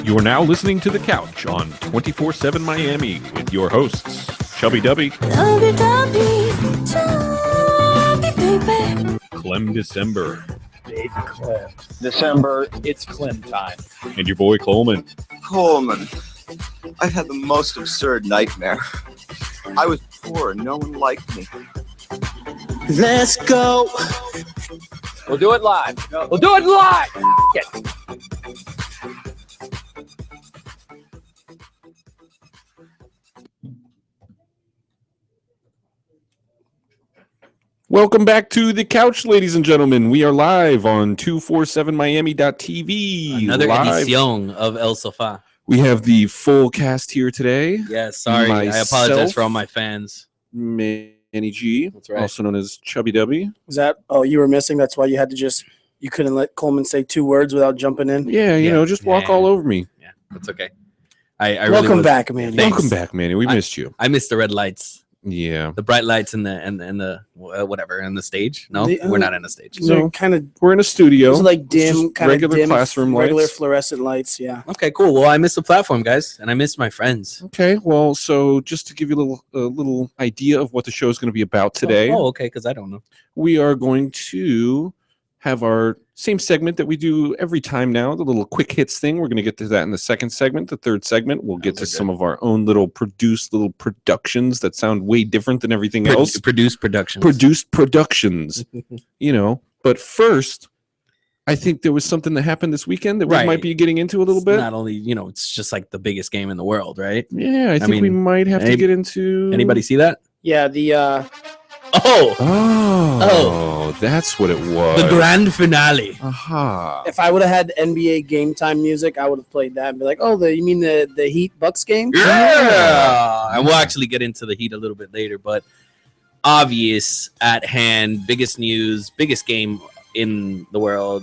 You are now listening to The Couch on 24/7 Miami with your hosts, Chubby Dubby, baby. Clem December, Baby Clem. December, it's Clem time. and your boy Coleman. Coleman, I had the most absurd nightmare. I was poor and no one liked me. Let's go. We'll do it live. We'll do it live. Get. Welcome back to The Couch, ladies and gentlemen. We are live on 247miami.tv. Another live. edición of El Sofá. We have the full cast here today. Yeah, sorry. I apologize for all my fans. Manny G, That's right. also known as Chubby Dubby. Was that? Oh, you were missing. That's why you had to you couldn't let Coleman say two words without jumping in. Yeah, you know, just walk all over me. Yeah, that's okay. I Welcome really back, man. Thanks. Welcome back, Manny. We missed you. I missed the red lights, Yeah. the bright lights, and the whatever in the stage. No, we're not in a stage. No. Kind of. We're in a studio. Those are like It's dim, just kind of regular dim, classroom regular lights. fluorescent lights. Yeah. Okay, cool. Well, I missed the platform, guys, and I missed my friends. Okay, well, so just to give you a little idea of what the show is going to be about today, Oh, okay, because I don't know. we are going to have our same segment that we do every time now, the little quick hits thing. We're going to get to that in the second segment. The third segment, we'll get to some of our own little productions that sound way different than everything else. Produced productions. Produced productions, you know. But first, I think there was something that happened this weekend that we Right. might be getting into a little bit. Not only, it's just like the biggest game in the world, right? Yeah, I think we mean, might have to get into. Anybody see that? Yeah. The Oh, that's what it was. the grand finale. Aha. if I would have had NBA game time music, I would have played that and be like, oh, you mean the Heat Bucks game? Yeah. And we'll actually get into the Heat a little bit later, but obvious at hand, biggest news, biggest game in the world.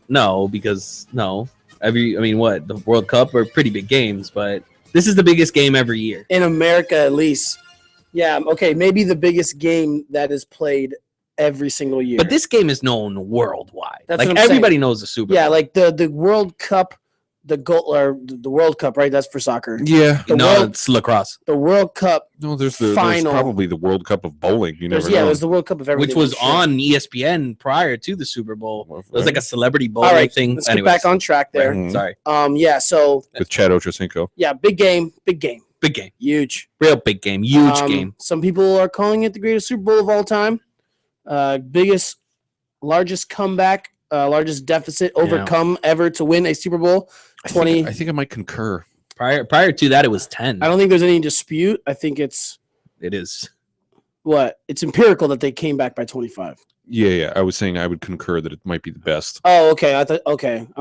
No, because what? The World Cup are pretty big games, but this is the biggest game every year. In America, at least. Yeah. Okay. Maybe the biggest game that is played every single year. But this game is known worldwide. That's like what I'm everybody saying. knows the Super Bowl. Yeah, like the World Cup, the World Cup, right? That's for soccer. Yeah. It's lacrosse. The World Cup. No, there's Final. probably the World Cup of bowling. You never know. There's the World Cup of everything. Which was for sure. on ESPN prior to the Super Bowl. It was like a celebrity bowling All right, thing. let's get back on track there. Mhm. Sorry. Yeah, so with Chad Ochocinco. yeah, big game, Big game. huge, Real big game. Huge game. Some people are calling it the greatest Super Bowl of all time. Largest comeback, largest deficit overcome ever to win a Super Bowl. I 20. think I might concur. Prior to that, it was 10. I don't think there's any dispute. I think it's It is. it's empirical that they came back by 25. Yeah. I was saying I would concur that it might be the best. Oh, okay. I was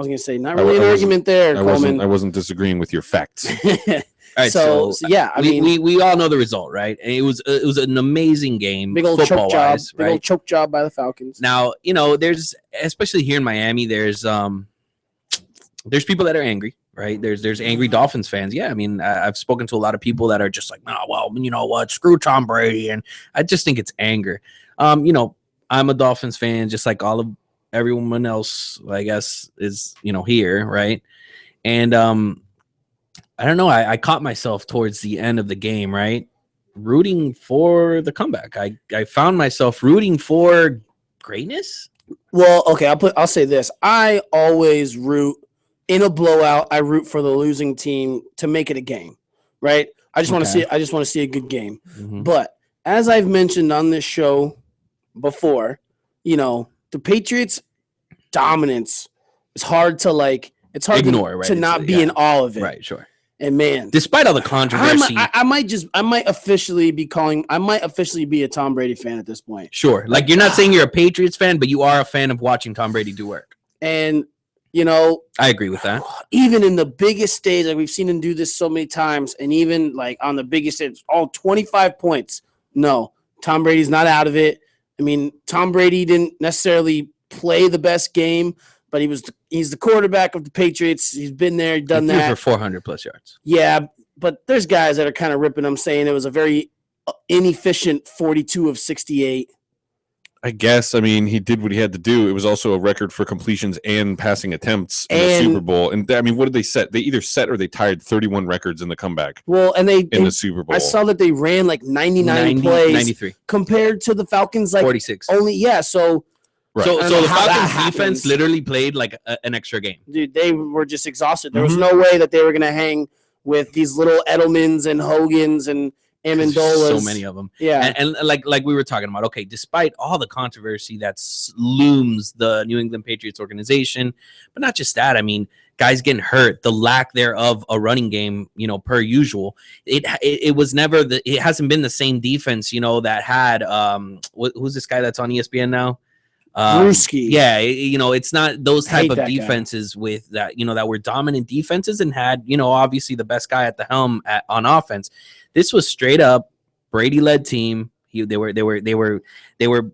gonna say not really I an wasn't- argument there, I Coleman. wasn't disagreeing with your facts. All right, so yeah, I mean, we all know the result, right? And it was an amazing game, big old choke job, football-wise, big right? old choke job by the Falcons. Now, there's, especially here in Miami, there's people that are angry, right? There's angry Dolphins fans. Yeah, I mean, I've spoken to a lot of people that are just like, nah, well, you know what, screw Tom Brady, and I just think it's anger. I'm a Dolphins fan, just like everyone else, I guess, is here, right? And I don't know. I caught myself towards the end of the game, right, rooting for the comeback. I found myself rooting for greatness. Well, okay, I'll say this. I always root in a blowout. I root for the losing team to make it a game, right? I just want to see a good game. Mhm. But as I've mentioned on this show before, the Patriots' dominance is hard to it's hard Ignore, right? to not be in all of it. Right, sure. And man, Despite all the controversy, I might officially be a Tom Brady fan at this point. sure. Like, you're not saying you're a Patriots fan, but you are a fan of watching Tom Brady do work. And I agree with that. even in the biggest stage, like we've seen him do this so many times, and even like on the biggest stage, 25 points. No, Tom Brady's not out of it. I mean, Tom Brady didn't necessarily play the best game, but he's the quarterback of the Patriots. He's been there, done He threw that. for 400 plus yards. Yeah, but there's guys that are kind of ripping him, saying it was a very inefficient 42 of 68. I guess. I mean, he did what he had to do. It was also a record for completions and passing attempts in the And- Super Bowl. And I mean, what did they set? They either set or they tied 31 records in the comeback Well, and in the Super Bowl. I saw that they ran like 99 plays 93, compared to the Falcons, like 46. only So Right. So I don't know the how that Falcons happens. defense literally played like an extra game. dude, they were just exhausted. There was Mhm. no way that they were gonna hang with these little Edelmans and Hogans and There's Amendolas. so many of them. Yeah. And like we were talking about, okay, despite all the controversy that looms the New England Patriots organization, but not just that, I mean, guys getting hurt, the lack thereof a running game, per usual. It was never it hasn't been the same defense, that had who's this guy that's on ESPN now? Brewski. Yeah, it's not those I type hate of that guy. defenses with that, that were dominant defenses and had, obviously the best guy at the helm on offense. This was straight up Brady-led team. They were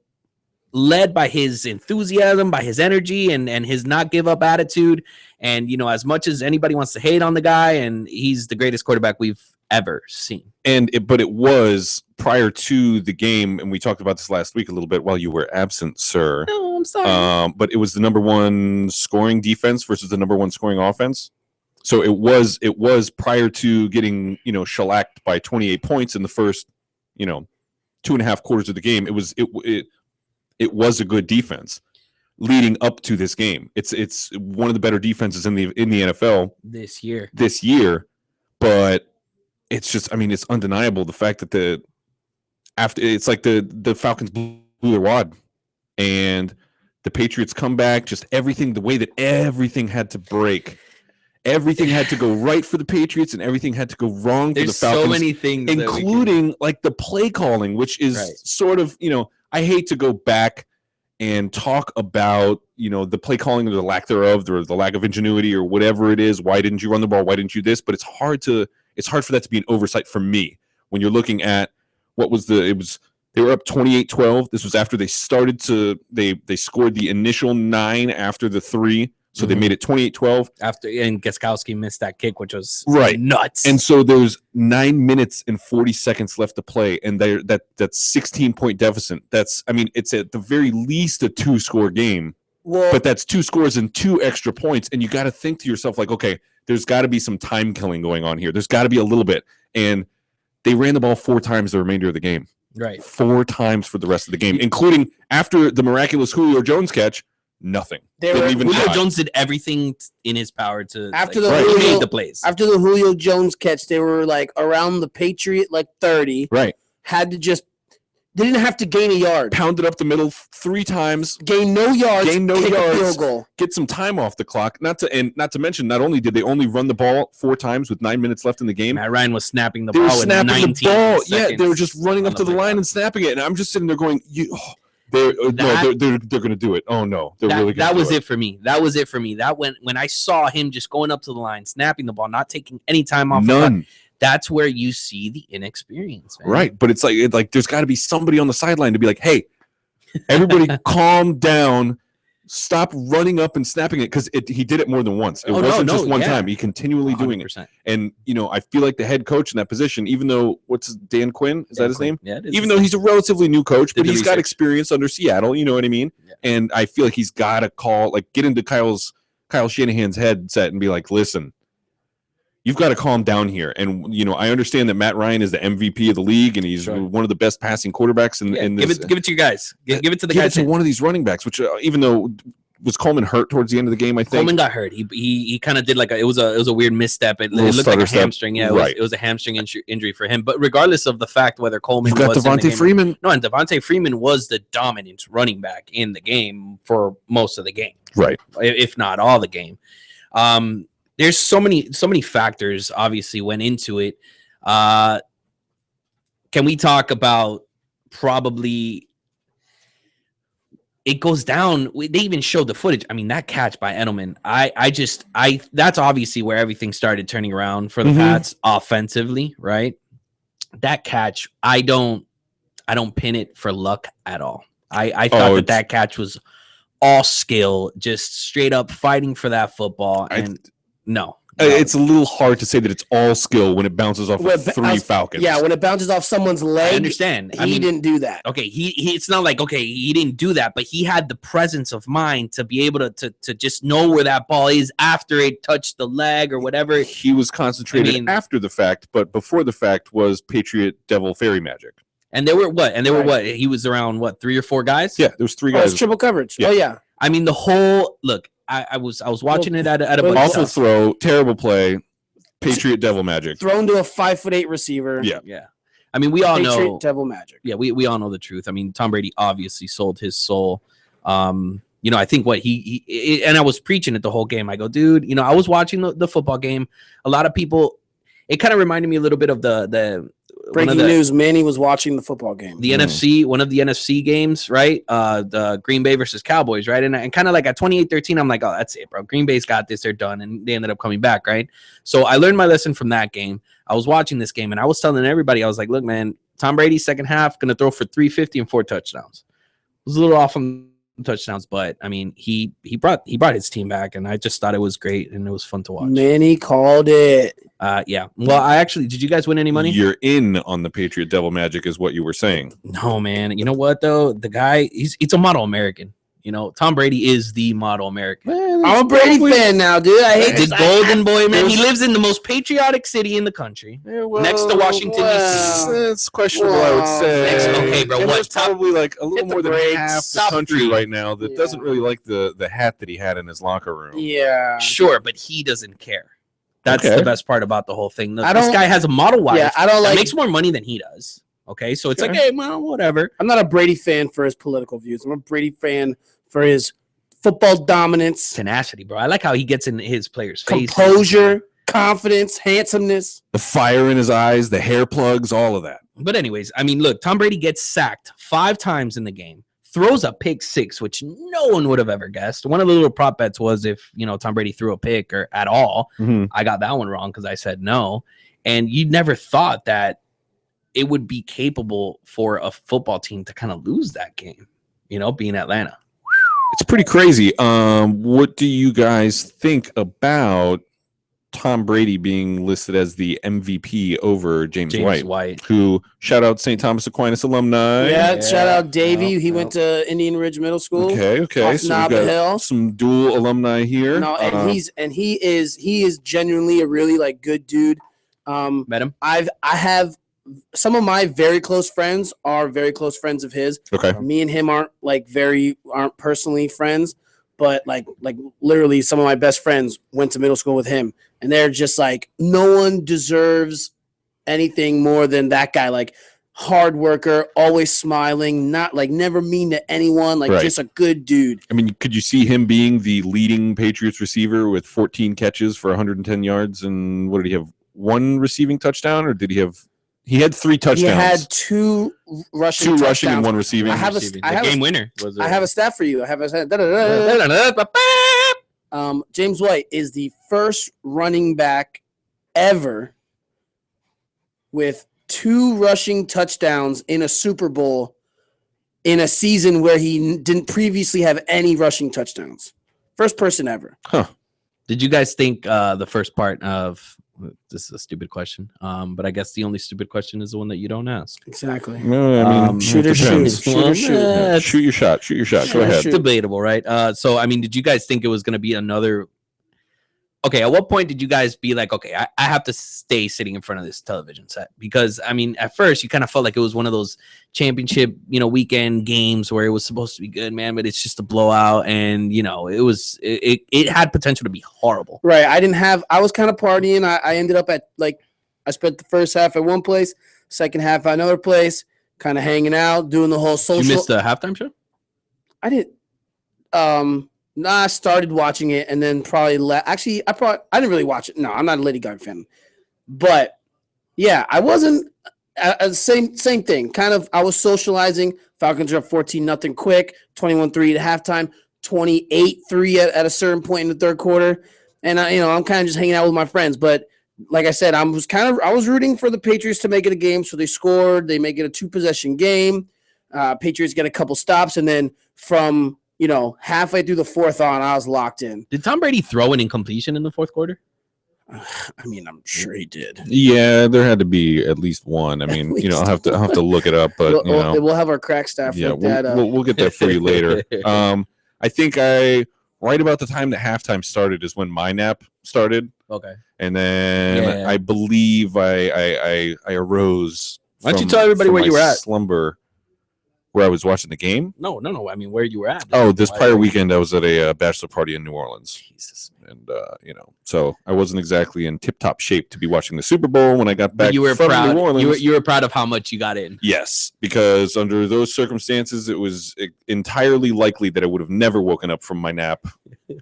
led by his enthusiasm, by his energy, and his not give up attitude. And as much as anybody wants to hate on the guy, and he's the greatest quarterback we've ever seen. But it was prior to the game, and we talked about this last week a little bit while you were absent, sir. No, I'm sorry. But it was the number one scoring defense versus the number one scoring offense. So it was prior to getting shellacked by 28 points in the first 2.5 quarters of the game. It was a good defense leading up to this game. It's one of the better defenses in the NFL this year. But it's just, I mean, it's undeniable the fact that it's like the Falcons blew their wad and the Patriots come back, just everything, the way that everything had to break. Everything had to go right for the Patriots and everything had to go wrong for the Falcons. So many things, including like the play calling, which is sort of, I hate to go back and talk about, the play calling or the lack thereof, or the lack of ingenuity or whatever it is. Why didn't you run the ball? Why didn't you this? But it's hard for that to be an oversight for me when you're looking at they were up 28-12. This was after they started they scored the initial 9 after the 3. So they made it 28-12. And Gostkowski missed that kick, which was nuts. And so there's 9 minutes and 40 seconds left to play, and that's 16-point deficit. It's at the very least a 2-score game. Well, But that's 2 scores and 2 extra points, and you got to think to yourself like, okay, there's got to be some time killing going on here. There's got to be a little bit. And they ran the ball 4 times the remainder of the game. Right. 4 times for the rest of the game, including after the miraculous Julio Jones catch. Nothing. Julio Jones did everything in his power to Julio, made the plays. After the Julio Jones catch, they were like around the Patriot 30. Right. They didn't have to gain a yard. Pounded up the middle 3 times. Gain no yards. Gain no kick yards. A field goal. Get some time off the clock. Not to mention, not only did they only run the ball 4 times with 9 minutes left in the game. Matt Ryan was snapping the They were ball with 19 snapping the ball. seconds. Yeah, they were just running up to the line and snapping it. And I'm just sitting there going, they're going to do it. Oh no, they're really going to do it. That was it for me. That when I saw him just going up to the line, snapping the ball, not taking any time off. None. That's where you see the inexperience, man. Right, but it's like there's got to be somebody on the sideline to be like, hey, everybody calm down. Stop running up and snapping it, because he did it more than once. It wasn't just one time. He continually 100%. Doing it. And, I feel like the head coach in that position, even though, Dan Quinn? Is that his name? Yeah, it is. Even though he's a relatively new coach, but he's got research. experience under Seattle, you know what I mean? Yeah. And I feel like he's got to get into Kyle Shanahan's headset and be like, listen, you've got to calm down here. And, I understand that Matt Ryan is the MVP of the league and he's one of the best passing quarterbacks in this. Give it to you guys. Give it to the guys. guys. Give it to one of these running backs, which even though was Coleman hurt towards the end of the game, I think. Coleman got hurt. He kind of did it was a weird misstep. It looked like a hamstring. Yeah, it was a hamstring injury for him. But regardless of the fact whether Coleman You've got was Devontae Freeman. No, and Devontae Freeman was the dominant running back in the game for most of the game. Right. If not all the game. There's so many factors obviously went into it. Can we talk about probably it goes down? They even showed the footage. I mean, that catch by Edelman, that's obviously where everything started turning around for the Pats offensively, right? That catch, I don't pin it for luck at all. I thought that catch was all skill, just straight up fighting for that football. And no, It's a little hard to say that it's all skill when it bounces off of three Falcons. Yeah, when it bounces off someone's leg. I understand. He didn't do that. Okay, he it's not like, okay, he didn't do that, but he had the presence of mind to be able to just know where that ball is after it touched the leg or whatever. He was concentrated after the fact, but before the fact was Patriot Devil Fairy Magic. And they were what? And they were what? He was around what, 3 or 4 guys? Yeah, there was 3 guys. Oh, it's triple coverage. Yeah. Oh yeah. I mean, the whole look. I was watching it at a awful throw, terrible play, Patriot Devil Magic thrown to a 5'8" receiver. Yeah. I mean, we all Patriot know Devil Magic. Yeah, we all know the truth. I mean, Tom Brady obviously sold his soul. You know, I think what he and I was preaching it the whole game. I go, dude, you know, I was watching the football game. A lot of people, it kind of reminded me a little bit of the breaking news. Manny was watching the football game. The NFC, one of the NFC games, right? The Green Bay versus Cowboys, right? And kind of like at 28-13, I'm like, oh, that's it, bro. Green Bay's got this. They're done. And they ended up coming back, right? So I learned my lesson from that game. I was watching this game, and I was telling everybody, I was like, look, man, Tom Brady, second half, going to throw for 350 and 4 touchdowns. It was a little off on touchdowns, but, I mean, he brought his team back, and I just thought it was great, and it was fun to watch. Manny called it. Yeah. Well, did you guys win any money? You're in on the Patriot Devil Magic is what you were saying. No, man. You know what, though? The guy, it's a model American. You know, Tom Brady is the model American. I'm a Brady fan now, dude. I hate the golden boy, man. He lives in the most patriotic city in the country, next to Washington, D.C. It's questionable, I would say. Okay, bro. There's probably like a little more than half the country free. right now that doesn't really like the hat that he had in his locker room. Yeah. Sure, but he doesn't care. That's Okay. the best part about the whole thing. This I don't- guy has a model wife. Yeah, I don't that like. makes more money than he does. Okay, so it's Okay. like, hey, well, whatever. I'm not a Brady fan for his political views. I'm a Brady fan for his football dominance, Tenacity, bro. I like how he gets in his players' faces. composure, confidence, handsomeness. The fire in his eyes, the hair plugs, all of that. But anyways, I mean, look, Tom Brady gets sacked 5 times in the game, throws a pick 6, which no one would have ever guessed. One of the little prop bets was if, you know, Tom Brady threw a pick or at all. I got that one wrong because I said no. And you never thought that it would be capable for a football team to kind of lose that game, you know, being Atlanta. It's pretty crazy. What do you guys think about Tom Brady being listed as the MVP over James White? Who, shout out St. Thomas Aquinas alumni. Yeah, shout out Davey. He went to Indian Ridge Middle School. Okay. Off So Nob we've got Hill. some dual alumni here. No, and he is genuinely a really like good dude. Met him? I have some of my very close friends are very close friends of his. Okay. Me and him aren't personally friends, but like literally some of my best friends went to middle school with him, and they're just like, no one deserves anything more than that guy. Like, hard worker, always smiling, not like never mean to anyone, like just a good dude. I mean, could you see him being the leading Patriots receiver with 14 catches for 110 yards? And what did he have? 1 receiving touchdown, or did he have? He had 3 touchdowns. He had 2 rushing, 2 rushing and 1 receiving. I have a game winner. I have a stat for you. I have a stat. James White is the first running back ever with 2 rushing touchdowns in a Super Bowl in a season where he didn't previously have any rushing touchdowns. First person ever. Huh. Did you guys think the first part of this is a stupid question, but I guess the only stupid question is the one that you don't ask. Exactly. No, I mean, shoot or it depends. shoot. Shoot or shoot. Yeah, shoot your shot. Shoot your shot. Go ahead. It's debatable, right? So, I mean, did you guys think it was going to be another? Okay, at what point did you guys be like, okay, I have to stay sitting in front of this television set? Because, I mean, at first you kind of felt like it was one of those championship, you know, weekend games where it was supposed to be good, man, but it's just a blowout. And, you know, it had potential to be horrible. Right. I was kind of partying. I ended up at, like, I spent the first half at one place, second half at another place, kind of hanging out, doing the whole social. You missed the halftime show? I didn't. I started watching it and then probably Actually, I didn't really watch it. No, I'm not a Lady Gaga fan. But yeah, I wasn't. Same thing. Kind of. I was socializing. Falcons are up 14-0 quick. 21-3 at halftime. 28-3 at a certain point in the third quarter. And I'm kind of just hanging out with my friends. But like I said, I was rooting for the Patriots to make it a game. So they scored. They make it a 2-possession game. Patriots get a couple stops, and then from halfway through the fourth on, I was locked in. Did Tom Brady throw an incompletion in the fourth quarter? I mean, I'm sure he did. Yeah, there had to be at least one. I mean, you know, I'll have to look it up, but you know, we'll have our crack staff look that up. We'll get that for you later. I think right about the time that halftime started is when my nap started. Okay. And then I believe I arose. Why don't you tell everybody where you were at? Slumber. Where I was watching the game? No. I mean, where you were at? Oh, this prior weekend, I was at a bachelor party in New Orleans. Jesus. And, you know, so I wasn't exactly in tip-top shape to be watching the Super Bowl when I got back you were from proud. New Orleans. You were proud of how much you got in. Yes, because under those circumstances, it was entirely likely that I would have never woken up from my nap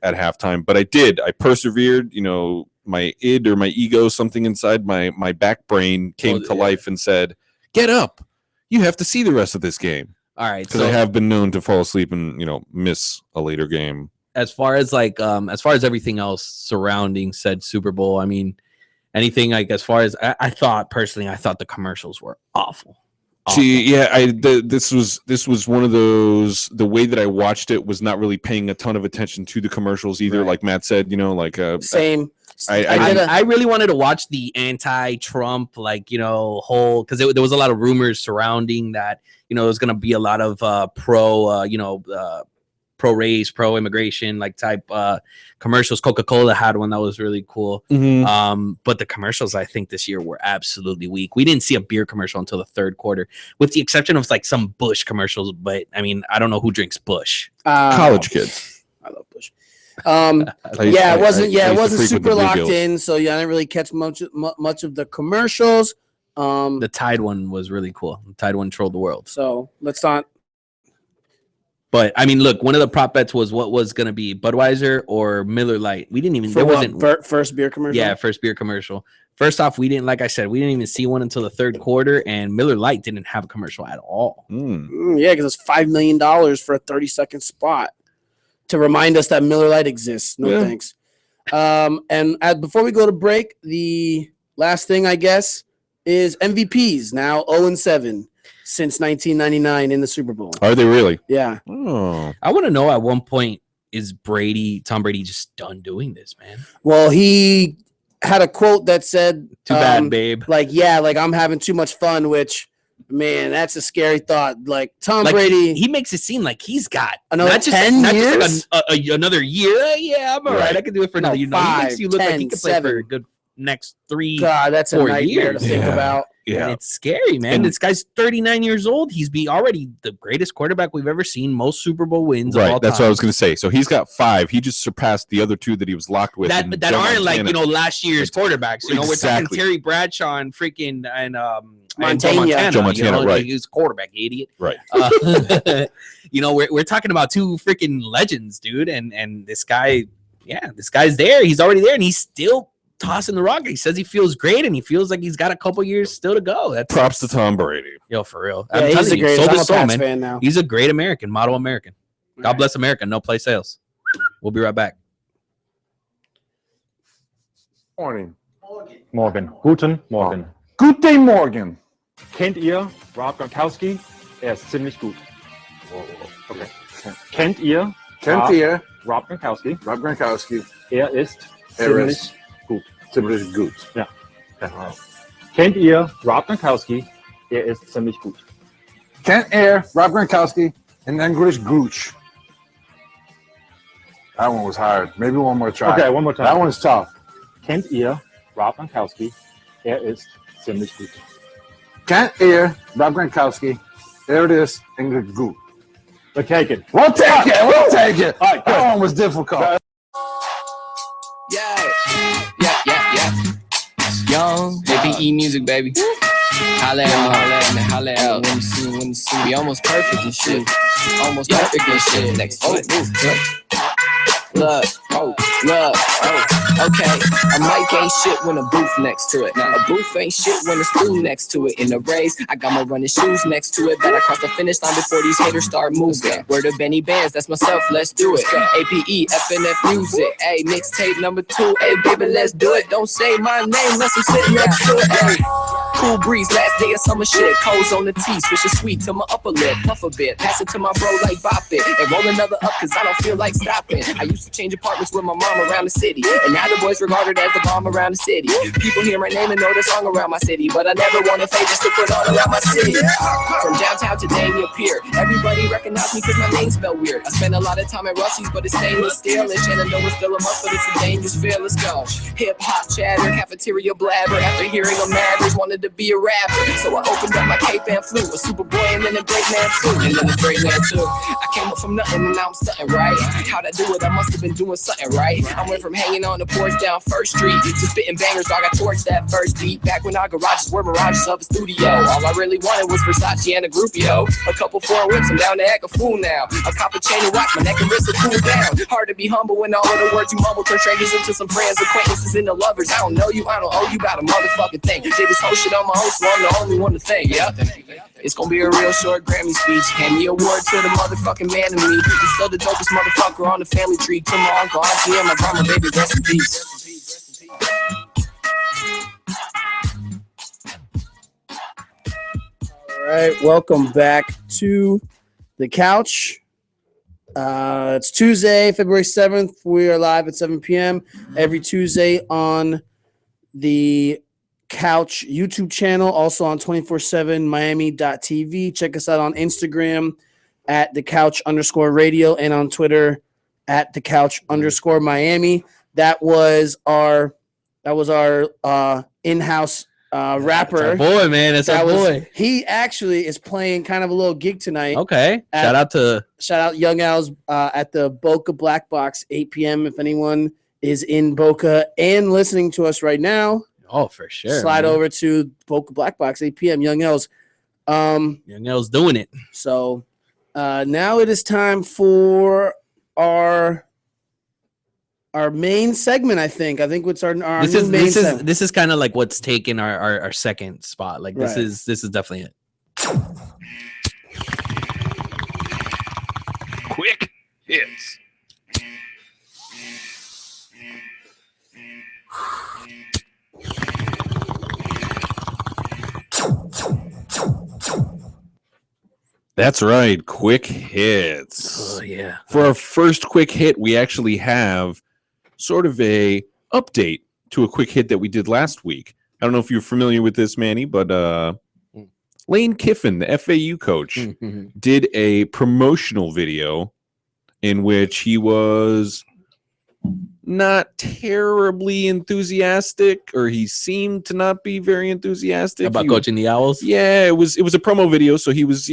at halftime. But I did. I persevered. You know, my id or my ego, something inside my back brain came to life and said, get up. You have to see the rest of this game. All right. Because I have been known to fall asleep and, you know, miss a later game. As far as everything else surrounding said Super Bowl, I mean, anything like as far as I thought the commercials were awful. See, yeah, this was one of those. The way that I watched it was not really paying a ton of attention to the commercials either. Right. Like Matt said, you know, like same. I really wanted to watch the anti-Trump, like, you know, whole, because there was a lot of rumors surrounding that, you know, there's going to be a lot of pro-race, pro-immigration, like type commercials. Coca-Cola had one that was really cool. Mm-hmm. But the commercials, I think, this year were absolutely weak. We didn't see a beer commercial until the third quarter, with the exception of like some Bush commercials. But I mean, I don't know who drinks Bush. College kids. I love Bush. It wasn't super locked in, so yeah, I didn't really catch much of the commercials. The Tide one was really cool. The Tide one trolled the world. So let's not. But I mean, look, one of the prop bets was what was going to be Budweiser or Miller Lite. We didn't even. There wasn't first beer commercial. Yeah, first beer commercial. First off, we didn't, like I said, we didn't even see one until the third quarter, and Miller Lite didn't have a commercial at all. Yeah, because it's $5 million for a 30-second spot to remind us that Miller Lite exists. No thanks. And before we go to break, the last thing, I guess, is MVPs now 0-7 since 1999 in the Super Bowl. Are they really? Yeah. Oh. I want to know at one point, is Tom Brady just done doing this, man? Well, he had a quote that said, too bad, babe. Like, yeah, like I'm having too much fun, which, man, that's a scary thought. Like Tom Brady, he makes it seem like he's got another 10 years, another year. Yeah, I'm all right. I can do it for another year. He makes you look like he could play for a good next 3. God, that's a nightmare years to think about. Yeah, and it's scary, man. This guy's 39 years old. He's already the greatest quarterback we've ever seen. Most Super Bowl wins. Right, of all that's time. what I was going to say. So he's got 5. He just surpassed the other 2 that he was locked with. That aren't like, you know, last year's quarterbacks. You know, we're talking Terry Bradshaw and freaking Montana. Joe Montana, right? He's a quarterback, idiot. Right. You know, we're talking about 2 freaking legends, dude. And this guy, this guy's there. He's already there, and he's still tossing the rock. He says he feels great, and he feels like he's got a couple years still to go. That's props to Tom Brady. Yo, for real. Yeah, he's the greatest. I'm a Pats man. fan now. He's a great American, model American. God bless America. No play sales. We'll be right back. Morgen. Guten Morgen. Guten Morgen. Kennt ihr Rob Gronkowski? Ist ziemlich gut. Okay. Kennt ihr Rob Gronkowski? Rob Gronkowski. Ist ziemlich gut. Ziemlich gut. Ja. Wow. Kennt ihr Rob Gronkowski? Ist ziemlich gut. Kennt ihr Rob Gronkowski? In English, gooch. That one was hard. Maybe one more try. Okay, one more time. That one's tough. Kennt ihr Rob Gronkowski? Ist ziemlich gut. Kennt ihr Rob Gronkowski? There it is. English, good. We'll take it. We'll take it. We'll take it. All right, that one was difficult. Yeah. Young, APE music, baby. Holla at me. When you see me, almost perfect and shit. Almost perfect and shit. Next to it. Look. Okay. A mic ain't shit when a booth next to it. A booth ain't shit when a stool next to it. In a race, I got my running shoes next to it. Better cross the finish line before these haters start moving. Word of Benny Bands, that's myself, let's do it. APE, FNF music. Hey, mixtape number 2. Hey, baby, let's do it. Don't say my name unless I'm sitting next to it. Hey. Cool breeze, last day of summer shit. Coals on the tea, switch a sweet to my upper lip. Puff a bit, pass it to my bro like bop it. And roll another up cause I don't feel like stopping. I used to change apartments with my mom around the city. And now the boys regarded as the bomb around the city. People hear my name and know the song around my city. But I never wanted favors to put on around my city. From downtown to Daniel Pier, everybody recognize me cause my name spelled weird. I spent a lot of time at Rusty's, but it's stainless steel. And Shenandoah still a must, but it's a dangerous feel. Let's go. Hip hop chatter, cafeteria blabber. After hearing a Mavericks, wanted to be a rapper. So I opened up my cape and flew. A Superboy and then a Breakman too. And then a Breakman too. I came up from nothing and now I'm stunting, right? How'd I do it? I must have been doing something right. I went from hanging on the porch down First Street to spitting bangers, dog. I torched that first beat. Back when our garages were mirages of a studio. All I really wanted was Versace and a groupio. A couple foreign whips, I'm down to act a fool now. A copper chain and watch, my neck and wrist will cool down. Hard to be humble when all of the words you mumble turn strangers into some friends, acquaintances, and the lovers. I don't know you, I don't owe you about a motherfucking thing. Did this whole shit on my own, so I'm the only one to thank. Yeah. It's gonna be a real short Grammy speech. Hand me a award to the motherfucking man in me. He's still the dopest motherfucker on the family tree. To my uncle, auntie, and my grandma, baby, rest in peace. All right, welcome back to the couch. It's Tuesday, February 7th. We are live at 7 p.m. every Tuesday on the Couch YouTube channel, also on 247miami.tv. Check us out on Instagram at the couch_radio and on Twitter at the couch_Miami. That was our in-house rapper. That's our boy, man. That's our boy. He actually is playing kind of a little gig tonight. Okay. Shout out Young Al's at the Boca Black Box, 8 p.m. If anyone is in Boca and listening to us right now. Oh, for sure. Slide over to Boca Black Box, 8 p.m. Young L's. Young L's doing it. So now it is time for our main segment. I think it's our main segment. This is kind of like what's taken our second spot. Like this is definitely it. Quick hits. That's right, quick hits. Oh yeah. For our first quick hit, we actually have sort of a update to a quick hit that we did last week. I don't know if you're familiar with this, Manny, but Lane Kiffin, the FAU coach, did a promotional video in which he was not terribly enthusiastic, or he seemed to not be very enthusiastic about coaching the Owls. Yeah, it was a promo video, so he was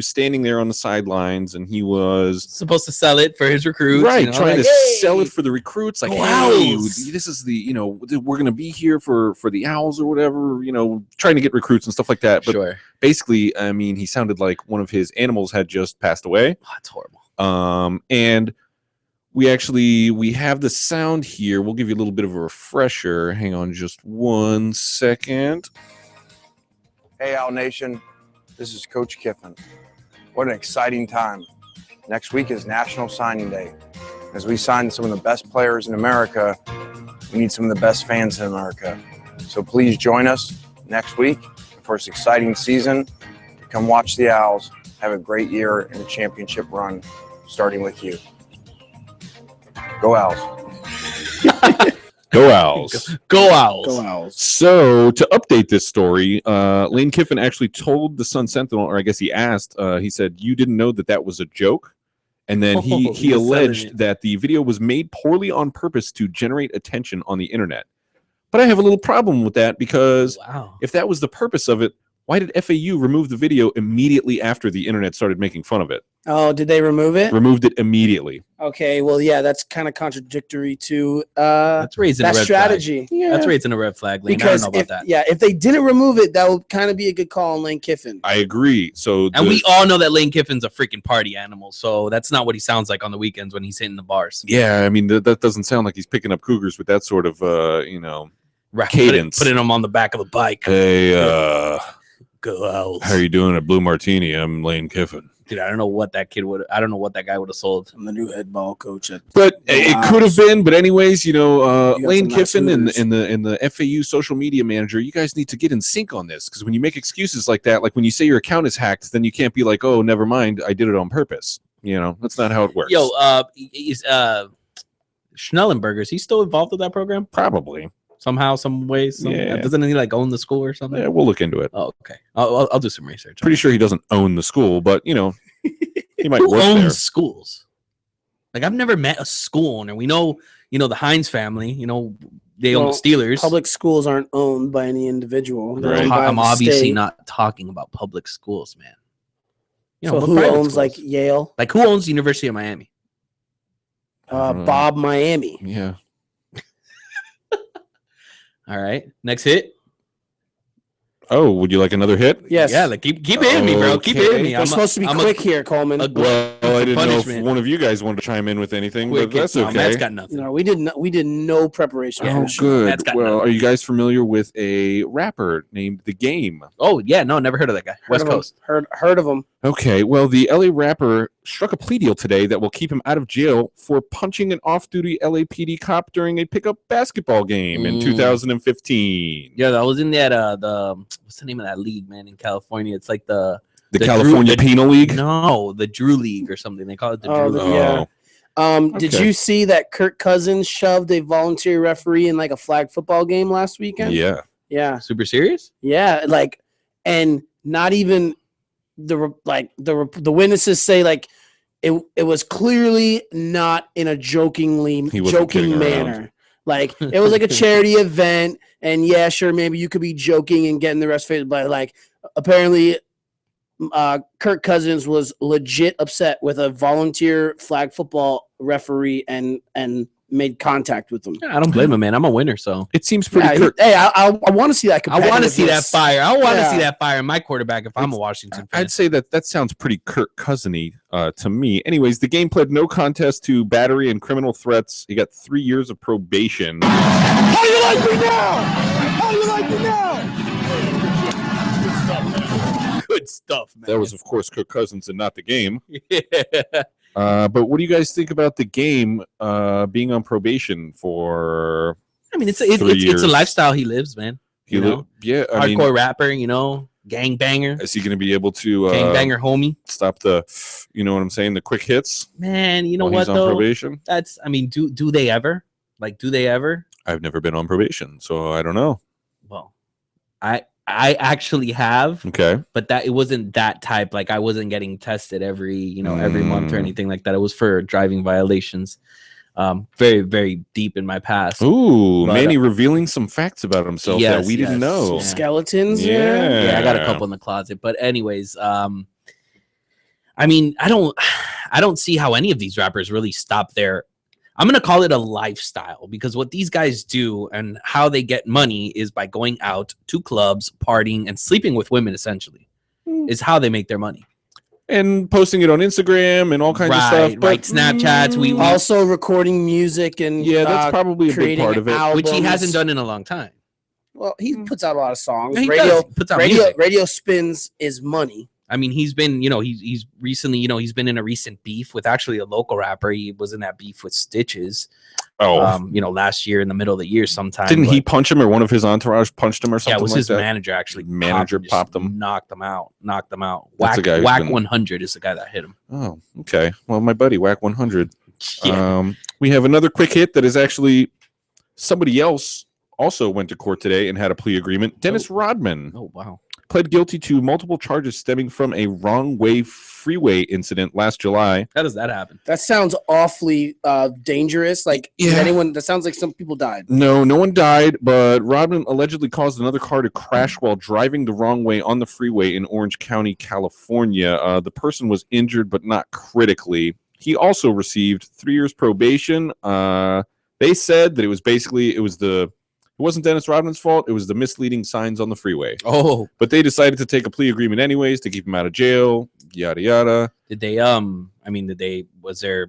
standing there on the sidelines and he was supposed to sell it for his recruits, right? Trying to sell it for the recruits, like, hey, this is the we're gonna be here for the Owls or whatever, trying to get recruits and stuff like that. But basically, I mean, he sounded like one of his animals had just passed away. Oh, that's horrible. And we have the sound here. We'll give you a little bit of a refresher. Hang on just 1 second. Hey, Owl Nation. This is Coach Kiffin. What an exciting time. Next week is National Signing Day. As we sign some of the best players in America, we need some of the best fans in America. So please join us next week for this exciting season. Come watch the Owls. Have a great year and a championship run, starting with you. Go Owls. Go Owls. Go Owls. Go Owls. So to update this story, Lane Kiffin actually told the Sun Sentinel, or I guess he asked, he said, you didn't know that was a joke? And then he alleged that the video was made poorly on purpose to generate attention on the internet. But I have a little problem with that because if that was the purpose of it, why did FAU remove the video immediately after the internet started making fun of it? Oh, did they remove it? Removed it immediately. Okay, well, yeah, that's kind of contradictory to that's raising that a red strategy. Flag. Yeah. That's raising a red flag, Lane. Because I don't know about that. Yeah, if they didn't remove it, that would kind of be a good call on Lane Kiffin. I agree. And we all know that Lane Kiffin's a freaking party animal, so that's not what he sounds like on the weekends when he's hitting the bars. Yeah, I mean, that doesn't sound like he's picking up cougars with that sort of, cadence. Putting him on the back of the bike. Hey, Go Owls. how are you doing at Blue Martini? I'm Lane Kiffin. Dude, I don't know what that guy would have sold. I'm the new head ball coach at. But it could have been. But anyways, You got Lane some nice Kiffin and hooters. the FAU social media manager, you guys need to get in sync on this, because when you make excuses like that, like when you say your account is hacked, then you can't be like, oh, never mind, I did it on purpose. That's not how it works. Yo, is Schnellenberger, is he still involved with that program? Probably. Somehow, some ways. Yeah. Doesn't he like own the school or something? Yeah, we'll look into it. Oh, okay. I'll do some research. Pretty sure he doesn't own the school, but he might Who work owns there. schools? Like, I've never met a school owner. We know, the Hines family. They own the Steelers. Public schools aren't owned by any individual. They're Right. owned by I'm the obviously state. not talking about public schools, man. So but who private owns schools. like Yale? Like, who owns the University of Miami? Bob Miami. Yeah. All right, next hit. Oh, would you like another hit? Yes. Yeah, like keep hitting me, bro. Keep hitting me. We're supposed to be quick here, Coleman. Well, I didn't know punishment. if one of you guys wanted to chime in with anything, Quick but that's hit. No, okay. Matt's got nothing. We did no preparation. Yeah. for Oh, this show. good. That's got Well, nothing. are you guys familiar with a rapper named The Game? Oh yeah, no, never heard of that guy. West Heard of him. Coast. Heard of him. Okay, well, the LA rapper struck a plea deal today that will keep him out of jail for punching an off-duty LAPD cop during a pickup basketball game in 2015. Yeah, that was in that what's the name of that league, man, in California? It's like the California Penal League? No, the Drew League or something. They call it the Drew League. Yeah. Did Okay. you see that Kirk Cousins shoved a volunteer referee in like a flag football game last weekend? Yeah. Yeah. Super serious? Yeah. Like, and not even the witnesses say like it was clearly not in a He wasn't kidding joking around. manner. Like it was like a charity event, and yeah, sure, maybe you could be joking and getting the rest of it, but like apparently Kirk Cousins was legit upset with a volunteer flag football referee and made contact with him. Yeah, I don't blame him, man. I'm a winner, so It seems pretty Yeah, I want to see that. I want to see that competitiveness. fire. I want to Yeah. see that fire in my quarterback if I'm a Washington fan. I'd say that sounds pretty Kirk Cousin-y to me. Anyways, the game pled no contest to battery and criminal threats. He got 3 years of probation. How do you like me now? How do you like me now? Good stuff, man. That was, of course, Kirk Cousins and not the game. Yeah. But what do you guys think about the game being on probation for? I mean, it's 3 a years? lifestyle he lives, man. You know, Yeah, I hardcore mean, rapper, gang banger, is he going to be able to gang banger homie. stop the, you know what I'm saying, the quick hits? Man, you know while what he's on though? probation? That's, I mean, do they ever? Like, do they ever? I've never been on probation, so I don't know. Well, I actually have, Okay. but that it wasn't that type. Like, I wasn't getting tested every month or anything like that. It was for driving violations. Very, very deep in my past. Ooh, But, Manny revealing some facts about himself that we didn't yes, know. yeah. Skeletons. Yeah. Yeah, I got a couple in the closet. But anyways, I mean, I don't see how any of these rappers really stop their, I'm going to call it a lifestyle, because what these guys do and how they get money is by going out to clubs, partying, and sleeping with women, essentially, is how they make their money. And posting it on Instagram and all kinds of stuff. But, Right, Snapchats. We Also recording music and yeah, that's probably a big creating part of it. which he albums. hasn't done in a long time. Well, he puts out a lot of songs. Yeah, he radio, does. He puts out music. radio spins is money. I mean, he's been, he's recently, he's been in a recent beef with actually a local rapper. He was in that beef with Stitches. Last year in the middle of the year sometime. Didn't he but- punch him, or one of his entourage punched him or something Yeah, it was like his that? manager actually. Manager just popped him. knocked them out. That's Whack, the guy who's Whack been- 100 is the guy that hit him. Oh, okay. Well, my buddy, Whack 100. Yeah. We have another quick hit that is actually somebody else also went to court today and had a plea agreement. Dennis Rodman Oh wow. pled guilty to multiple charges stemming from a wrong-way freeway incident last July. How does that happen? That sounds awfully dangerous. Like, did Yeah. anyone? That sounds like some people died. No one died, but Rodman allegedly caused another car to crash while driving the wrong way on the freeway in Orange County, California. The person was injured, but not critically. He also received 3 years probation. They said that it wasn't Dennis Rodman's fault. It was the misleading signs on the freeway. Oh, But they decided to take a plea agreement anyways to keep him out of jail. Yada yada. did they? Was there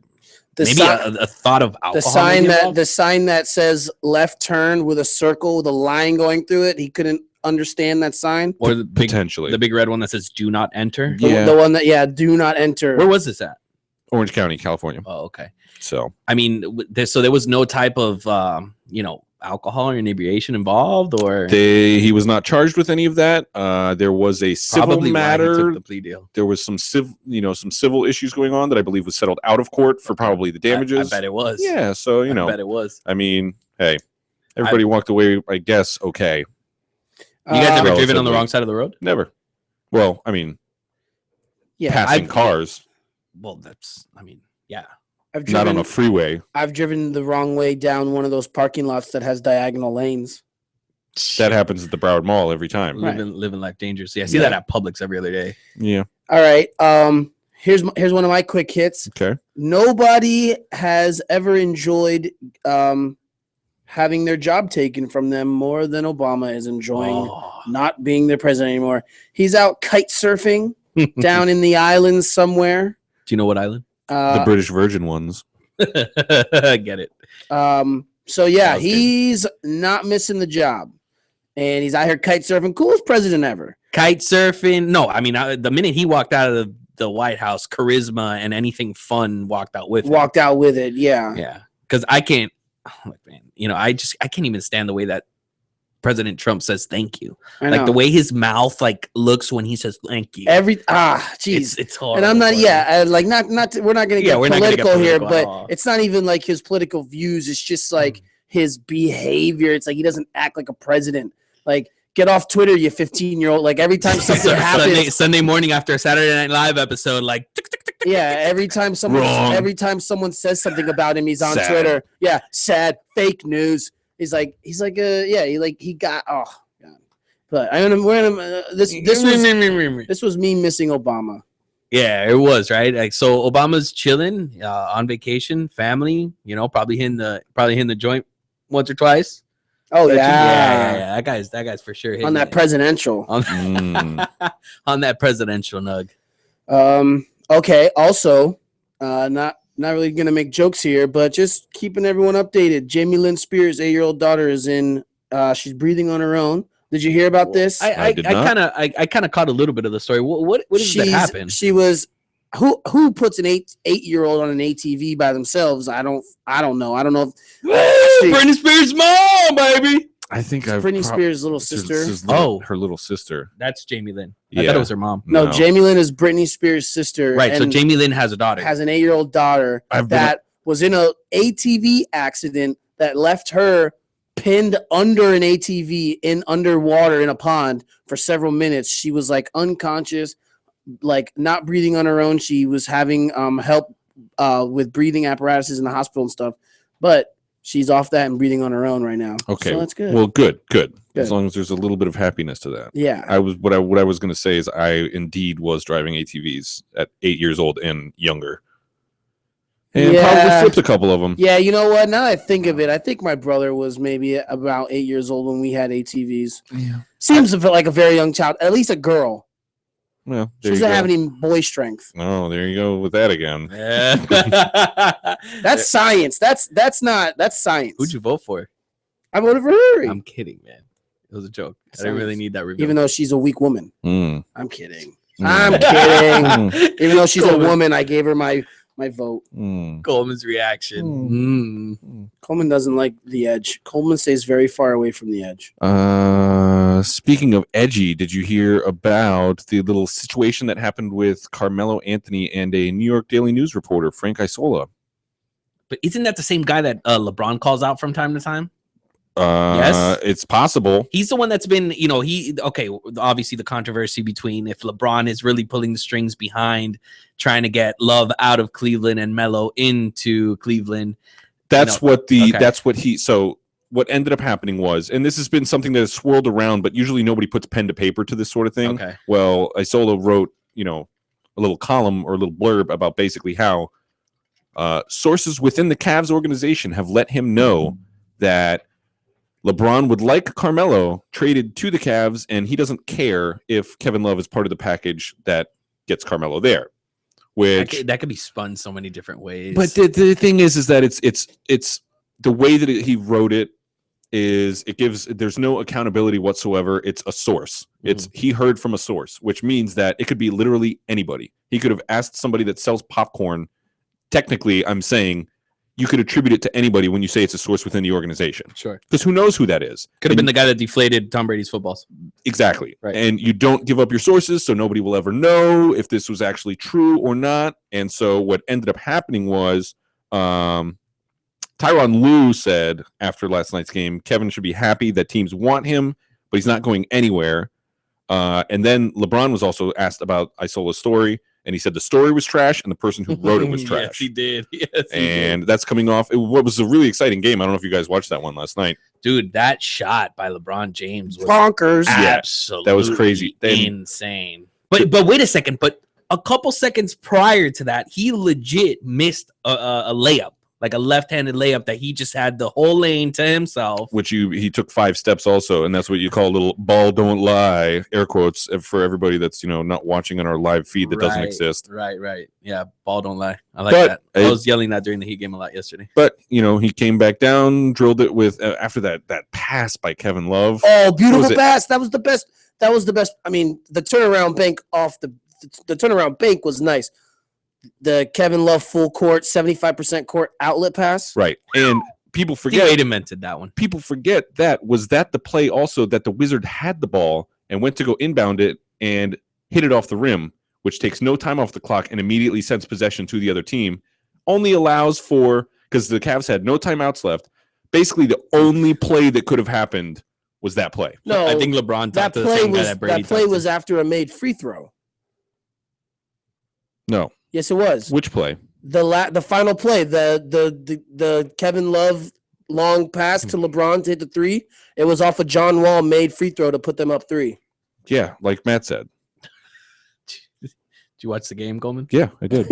The maybe si- a thought of alcohol? the sign maybe that involved? the sign that says left turn with a circle with a line going through it. He couldn't understand that sign. Or the big, Potentially. the big red one that says "Do not enter." Yeah. The one that do not enter. Where was this at? Orange County, California. Oh, okay. So I mean, so there was no type of alcohol or inebriation involved, or he was not charged with any of that. There was a civil probably why he matter. took the plea deal. There was some civil issues going on that I believe was settled out of court for probably the damages. I bet it was. Yeah, so I bet it was. I mean, hey, everybody walked away, I guess, okay. You guys ever driven on the relatively. wrong side of the road? Never. Well, I mean, Yeah, passing cars, Well, yeah. I've not driven. on a freeway. I've driven the wrong way down one of those parking lots that has diagonal lanes. That happens at the Broward Mall every time. Living life dangerously. I see that at Publix every other day. Yeah. All right. Here's one of my quick hits. Okay. Nobody has ever enjoyed having their job taken from them more than Obama is enjoying not being their president anymore. He's out kite surfing down in the islands somewhere. Do you know what island? The British Virgin ones. Get it. So yeah, he's not missing the job, and he's out here kite surfing. Coolest president ever. Kite surfing. No, I mean, the minute he walked out of the White House, charisma and anything fun walked out with it. Yeah. Yeah. Because I can't, I can't even stand the way that President Trump says thank you. I Like know. the way his mouth looks when he says thank you. Jeez. It's horrible. And I'm not, we're not going to get we're not gonna get political here, political at but all. it's not even like his political views. It's just like his behavior. It's like he doesn't act like a president. Like, get off Twitter, you 15-year-old. Like, every time something happens. Sunday morning after a Saturday Night Live episode, like, every time someone says something about him, he's on Sad. Twitter. Yeah, sad, fake news. He got, oh, God. But this was me missing Obama. yeah, it was right. Like, so Obama's chilling on vacation, family. Probably hitting the joint once or twice. Oh Yeah. That guy's for sure hitting on that it. presidential. on that presidential nug. Okay. Also, not really gonna make jokes here, but just keeping everyone updated. Jamie Lynn Spears' 8-year-old daughter is in. She's breathing on her own. Did you hear about this? I kind of caught a little bit of the story. What is that happened? She was. Who puts an 8-year-old on an ATV by themselves? I don't know. I don't know. Britney Spears' mom, baby. I think Britney Spears' little sister. Her little sister. That's Jamie Lynn. I thought it was her mom. No, Jamie Lynn is Britney Spears' sister. Right. So Jamie Lynn has a daughter. Has an 8-year-old daughter that was in a ATV accident that left her pinned under an ATV in underwater in a pond for several minutes. She was like unconscious, like not breathing on her own. She was having help with breathing apparatuses in the hospital and stuff, but she's off that and breathing on her own right now. Okay, so that's good. Well, good. As long as there's a little bit of happiness to that. Yeah. What I was going to say is I indeed was driving ATVs at 8 years old and younger, and probably flipped a couple of them. Yeah, you know what? Now that I think of it, I think my brother was maybe about 8 years old when we had ATVs. Yeah. Seems like a very young child, at least a girl. Well, she doesn't have any boy strength. Oh, there you go with that again. Yeah. That's science. That's science. Who'd you vote for? I voted for Hillary. I'm kidding, man. It was a joke. I didn't really need that review. Even though she's a weak woman. I'm kidding. I'm Mm. kidding. Even though she's a woman, I gave her my vote. Coleman's reaction. Coleman doesn't like the edge. Coleman stays very far away from the edge. Speaking of edgy, did you hear about the little situation that happened with Carmelo Anthony and a New York Daily News reporter, Frank Isola? But isn't that the same guy that LeBron calls out from time to time? Yes, it's possible. He's the one that's been, obviously the controversy between if LeBron is really pulling the strings behind trying to get Love out of Cleveland and Melo into Cleveland. That's what what ended up happening was, and this has been something that has swirled around, but usually nobody puts pen to paper to this sort of thing. Okay. Well, Isola wrote, a little column or a little blurb about basically how sources within the Cavs organization have let him know that LeBron would like Carmelo traded to the Cavs, and he doesn't care if Kevin Love is part of the package that gets Carmelo there. Which that could be spun so many different ways. But the thing is that it's the way that he wrote it is there's no accountability whatsoever. It's a source. He heard from a source, which means that it could be literally anybody. He could have asked somebody that sells popcorn. Technically, I'm saying you could attribute it to anybody when you say it's a source within the organization. Sure. Because who knows who that is? Could have been the guy that deflated Tom Brady's footballs. Exactly. Right. And you don't give up your sources, so nobody will ever know if this was actually true or not. And so what ended up happening was Tyronn Lue said after last night's game, Kevin should be happy that teams want him, but he's not going anywhere. And then LeBron was also asked about Isola's story, and he said the story was trash and the person who wrote it was trash. Yes, he did. And that's coming off. What was a really exciting game. I don't know if you guys watched that one last night. Dude, that shot by LeBron James was bonkers. Absolutely that was crazy. Insane. But wait a second. But a couple seconds prior to that, he legit missed a layup. Like a left-handed layup that he just had the whole lane to himself. Which he took 5 steps also, and that's what you call a little ball don't lie, air quotes, for everybody that's not watching on our live feed that doesn't exist. Right. Yeah, ball don't lie. I like that. I was yelling that during the Heat game a lot yesterday. But he came back down, drilled it with after that pass by Kevin Love. Oh, beautiful pass! That was the best. That was the best. I mean, the turnaround bank off the turnaround bank was nice. The Kevin Love full court, 75% court outlet pass. Right. And people forget. Wade invented that one. People forget that. Was that the play also that the Wizard had the ball and went to go inbound it and hit it off the rim, which takes no time off the clock and immediately sends possession to the other team, only allows for, because the Cavs had no timeouts left, basically the only play that could have happened was that play. No, I think LeBron talked to the same guy that Brady. That play was after a made free throw. No. Yes, it was. Which play? The final play, the Kevin Love long pass to LeBron to hit the 3. It was off a John Wall made free throw to put them up 3. Yeah, like Matt said. Did you watch the game, Goldman? Yeah, I did.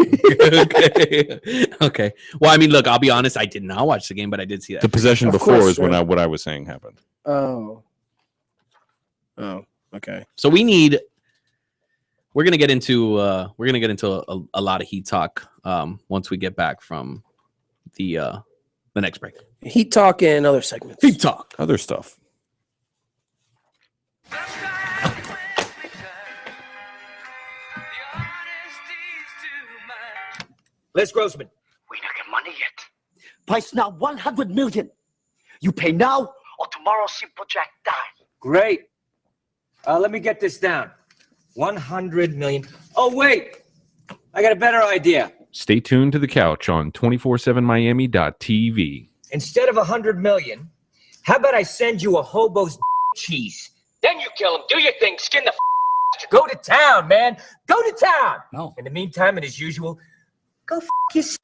Okay. Well, I mean, look, I'll be honest. I did not watch the game, but I did see that. The possession before is when what I was saying happened. Oh, okay. So we're gonna get into a lot of Heat talk once we get back from the next break. Heat talk and other segments. Heat talk, other stuff. Les Grossman. We not get money yet. Price now 100 million. You pay now or tomorrow Simple Jack die. Great. Let me get this down. 100 million. Oh, wait. I got a better idea. Stay tuned to the couch on 247miami.tv. Instead of 100 million, how about I send you a hobo's cheese? Then you kill him. Do your thing. Skin the Go to town, man. Go to town. No. In the meantime, and as usual, go yourself.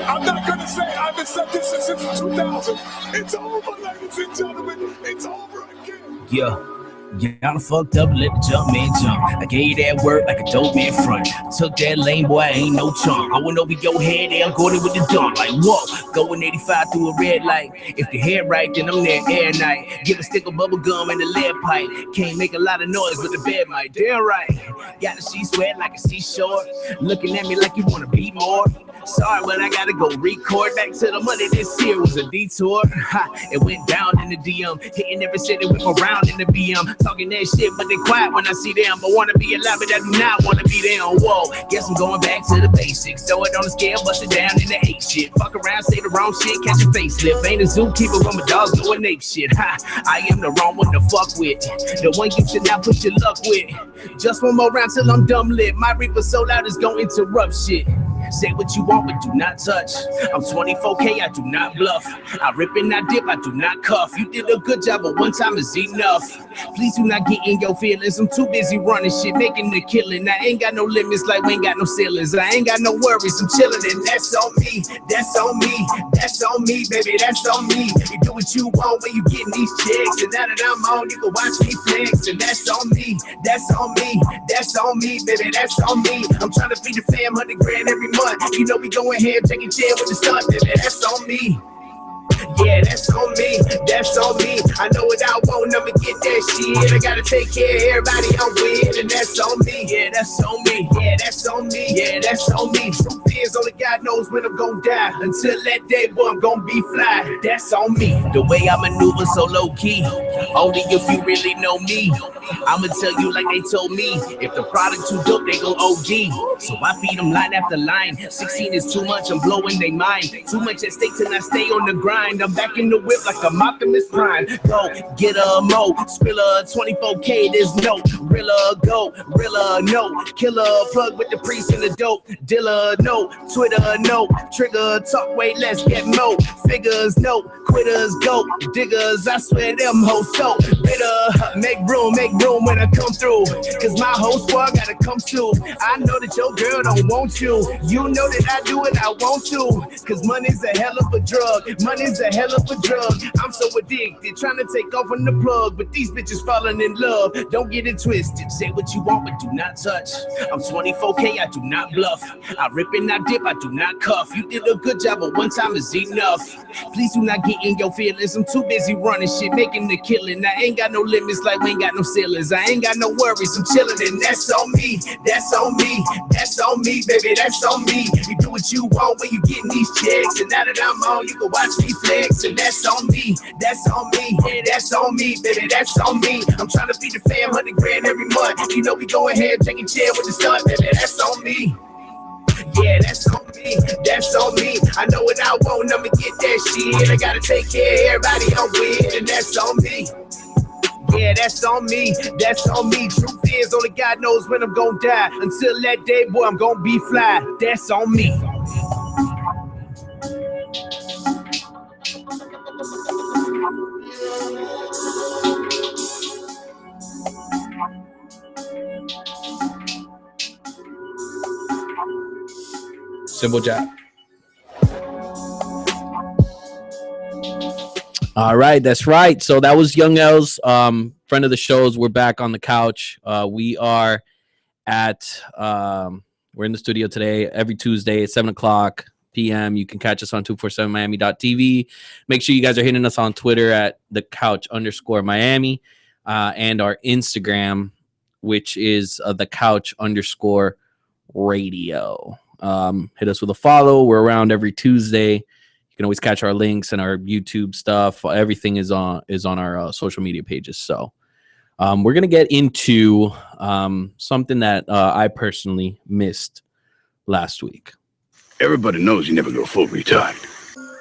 I'm not going to say I've been said this since 2000. It's over, ladies and gentlemen. It's over again. Yeah. Y'all fucked up, let the jump man jump. I gave you that word like a dope man front. Took that lane, boy, I ain't no chump. I went over your head, there, I'm going with the dump. Like, whoa, going 85 through a red light. If the hair right, then I'm there air night. Give a stick of bubble gum in the lead pipe. Can't make a lot of noise, but the bed might. Damn right. Got the sheets wet like a seashore. Looking at me like you wanna be more. Sorry, but I gotta go record. Back to the money this year was a detour. Ha, it went down in the DM. Hitting every city, whip around in the BM. Talking that shit, but they quiet when I see them. I wanna be alive, but I do not wanna be them. Whoa, guess I'm going back to the basics. Throw it on the scale, bust it down in the 8 shit. Fuck around, say the wrong shit, catch a facelift. Ain't a zookeeper when my dogs doing ape shit. Ha, I am the wrong one to fuck with. The one you should not put your luck with. Just one more round till I'm dumb lit. My reaper so loud it's gonna interrupt shit. Say what you want, but do not touch. I'm 24K, I do not bluff. I rip and I dip, I do not cuff. You did a good job, but one time is enough. Please do not get in your feelings. I'm too busy running shit, making the killing. I ain't got no limits, like we ain't got no ceilings. I ain't got no worries, I'm chilling, and that's on me. That's on me. That's on me, baby. That's on me. You do what you want when you getting these checks, and now that I'm on, you can watch me flex, and that's on me. That's on me. That's on me, baby. That's on me. I'm trying to feed the fam 100 grand every month. You know we going ahead, taking chair with the stunt, baby. That's on me. Yeah, that's on me, that's on me. I know what I want, I'ma get that shit. I gotta take care of everybody I'm with, and that's on me. Yeah, that's on me. Yeah, that's on me. Yeah, that's on me. Truth is, only God knows when I'm gonna die. Until that day, boy, I'm gonna be fly. That's on me. The way I maneuver so low key, only if you really know me. I'ma tell you like they told me. If the product too dope, they go OG. So I feed them line after line. 16 is too much, I'm blowing they mind. Too much at stake till I stay on the grind. I'm back in the whip like I'm Optimus Prime. Go get a mo, spiller 24K. There's no Rilla, go Rilla, no killer. Plug with the priest and the dope dealer. No Twitter, no trigger. Talk way less, get mo. Figures, no quitters, go diggers. I swear them hoes so bitter. Make room when I come through. Cause my whole squad gotta come too. I know that your girl don't want you. You know that I do what I want to. Cause money's a hell of a drug. Money's a hell of a drug. I'm so addicted, trying to take off on the plug. But these bitches falling in love. Don't get it twisted. Say what you want, but do not touch. I'm 24K, I do not bluff. I rip and I dip, I do not cuff. You did a good job, but one time is enough. Please do not get in your feelings. I'm too busy running shit, making the killing. I ain't got no limits like we ain't got no ceilings. I ain't got no worries, I'm chilling, and that's on me. That's on me. That's on me, baby. That's on me. You do what you want when you getting these checks, and now that I'm on, you can watch me flex, and that's on me. That's on me. Yeah, that's on me, baby. That's on me. I'm trying to feed the fam 100 grand every month. You know we go ahead, take a chair with the stunt, baby. That's on me. Yeah, that's on me, that's on me. I know what I want, I'ma get that shit. I gotta take care of everybody I'm with, and that's on me. Yeah, that's on me, that's on me. Truth is, only God knows when I'm gonna die. Until that day, boy, I'm gonna be fly. That's on me. Simple job. All right, that's right. So that was Young L's friend of the shows. We're back on the couch. We are at we're in the studio today every Tuesday at 7:00 p.m. You can catch us on 247miami.tv. Make sure you guys are hitting us on Twitter at @thecouch_Miami and our Instagram, which is @thecouch_radio. Hit us with a follow. We're around every Tuesday. You can always catch our links and our YouTube stuff. Everything is on our social media pages. So we're gonna get into something that I personally missed last week. Everybody knows you never go full retard.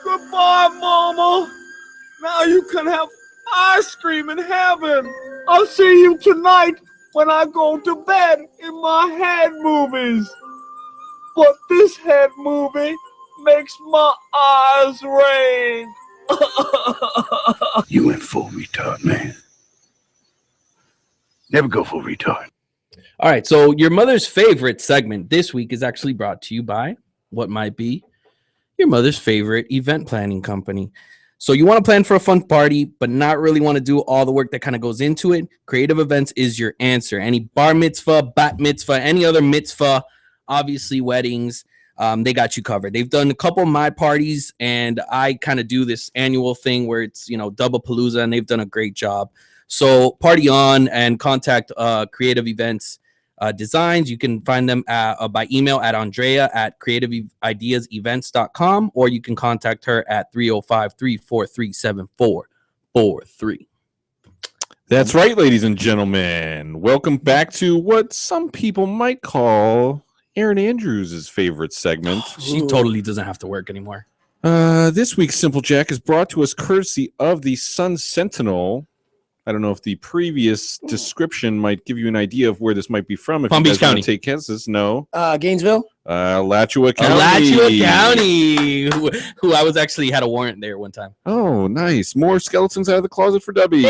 Goodbye, Mama. Now you can have ice cream in heaven. I'll see you tonight when I go to bed in my head movies. But this head movie makes my eyes rain. You went full retard, man. Never go full retard. All right, so your mother's favorite segment this week is actually brought to you by what might be your mother's favorite event planning company. So you want to plan for a fun party, but not really want to do all the work that kind of goes into it. Creative Events is your answer. Any bar mitzvah, bat mitzvah, any other mitzvah, obviously weddings, they got you covered. They've done a couple of my parties, and I kind of do this annual thing where it's, double palooza, and they've done a great job. So party on and contact Creative Events Designs. You can find them by email at andrea@creativeideasevents.com, or you can contact her at 305-343-7443. That's right, ladies and gentlemen. Welcome back to what some people might call Aaron Andrews' favorite segment. She totally doesn't have to work anymore. This week's Simple Jack is brought to us courtesy of the Sun Sentinel. I don't know if the previous description might give you an idea of where this might be from. If Palm you Beach guys want County. to take guesses, no. Gainesville? Alachua County. Alachua County, who I was actually had a warrant there one time. Oh, nice. More skeletons out of the closet for Dubby.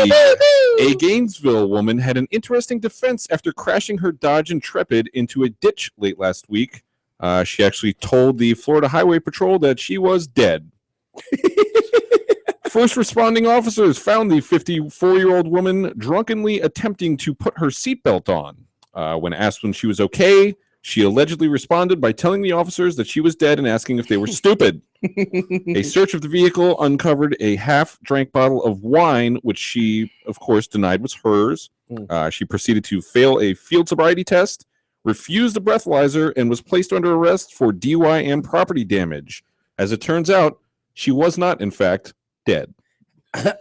A Gainesville woman had an interesting defense after crashing her Dodge Intrepid into a ditch late last week. She actually told the Florida Highway Patrol that she was dead. First responding officers found the 54-year-old woman drunkenly attempting to put her seatbelt on. When asked when she was okay, She allegedly responded by telling the officers that she was dead and asking if they were stupid. A search of the vehicle uncovered a half-drank bottle of wine, which she, of course, denied was hers. She proceeded to fail a field sobriety test, refused a breathalyzer, and was placed under arrest for DUI and property damage. As it turns out, she was not, in fact, dead.